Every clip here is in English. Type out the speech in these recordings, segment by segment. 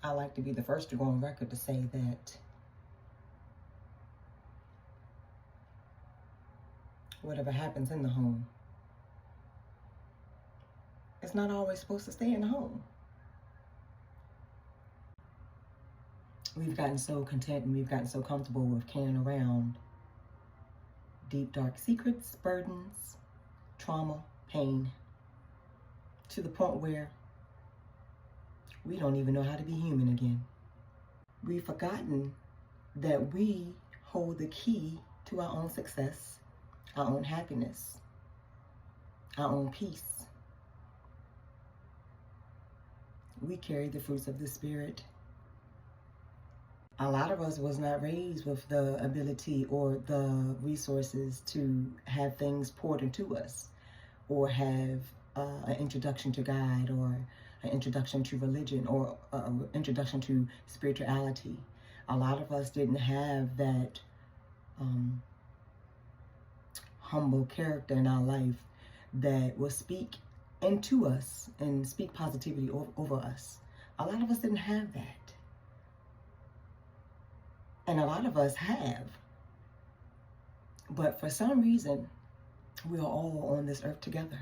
I like to be the first to go on record to say that whatever happens in the home, it's not always supposed to stay in the home. We've gotten so content and we've gotten so comfortable with carrying around deep, dark secrets, burdens, trauma, pain, to the point where we don't even know how to be human again. We've forgotten that we hold the key to our own success, our own happiness, our own peace. We carry the fruits of the Spirit. A lot of us was not raised with the ability or the resources to have things poured into us, or have an introduction to God, or an introduction to religion, or an introduction to spirituality. A lot of us didn't have that humble character in our life that will speak into us and speak positivity over us. A lot of us didn't have that. And a lot of us have. But for some reason, we are all on this earth together.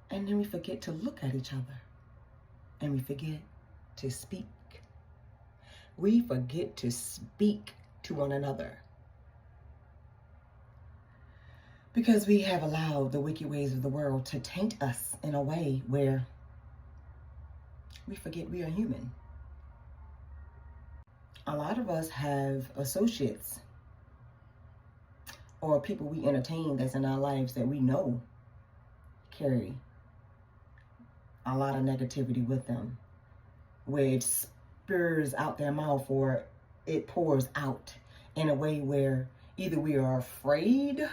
And then we forget to look at each other. And we forget to speak. We forget to speak to one another. Because we have allowed the wicked ways of the world to taint us in a way where we forget we are human. A lot of us have associates or people we entertain that's in our lives that we know carry a lot of negativity with them, where it spurs out their mouth or it pours out in a way where either we are afraid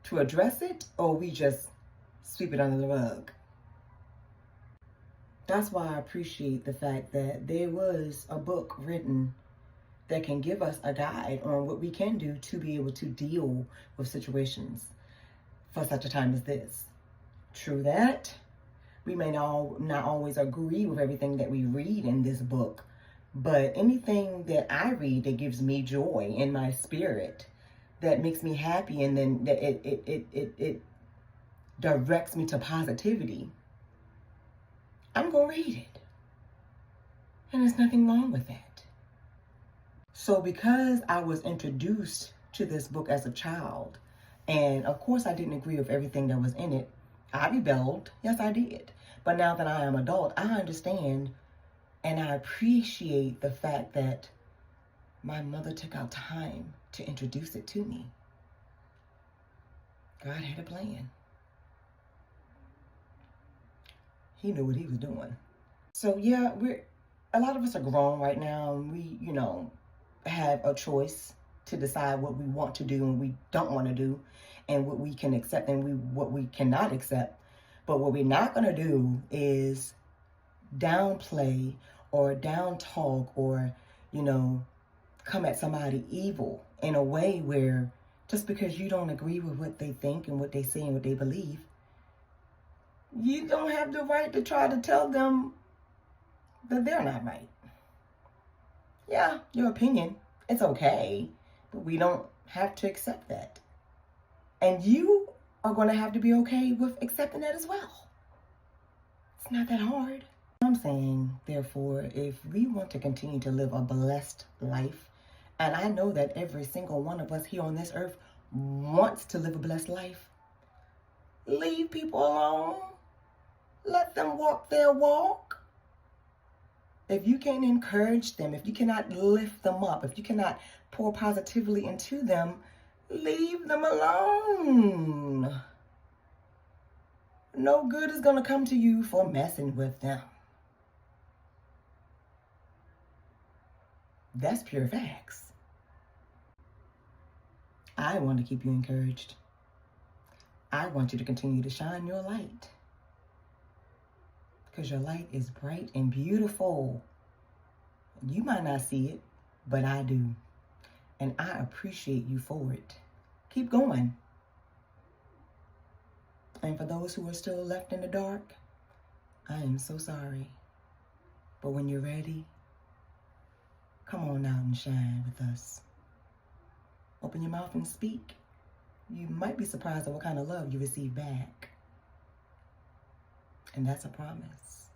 to address it or we just sweep it under the rug. That's why I appreciate the fact that there was a book written that can give us a guide on what we can do to be able to deal with situations for such a time as this. True that, we may not always agree with everything that we read in this book, but anything that I read that gives me joy in my spirit, that makes me happy, and then that it directs me to positivity, I'm going to read it. And there's nothing wrong with that. So because I was introduced to this book as a child, and of course I didn't agree with everything that was in it, I rebelled. Yes, I did. But now that I am an adult, I understand and I appreciate the fact that my mother took out time to introduce it to me. God had a plan. He knew what he was doing. So yeah, a lot of us are grown right now, and we, have a choice to decide what we want to do and we don't want to do, and what we can accept and what we cannot accept. But what we're not going to do is downplay or down talk or, come at somebody evil in a way where just because you don't agree with what they think and what they say and what they believe, you don't have the right to try to tell them that they're not right. Yeah, your opinion, it's okay, but we don't have to accept that. And you are going to have to be okay with accepting that as well. It's not that hard. I'm saying, therefore, if we want to continue to live a blessed life, and I know that every single one of us here on this earth wants to live a blessed life, leave people alone. Let them walk their walk. If you can't encourage them, if you cannot lift them up, if you cannot pour positively into them, leave them alone. No good is going to come to you for messing with them. That's pure facts. I want to keep you encouraged. I want you to continue to shine your light. Because your light is bright and beautiful. You might not see it, but I do. And I appreciate you for it. Keep going. And for those who are still left in the dark, I am so sorry. But when you're ready, come on out and shine with us. Open your mouth and speak. You might be surprised at what kind of love you receive back. And that's a promise.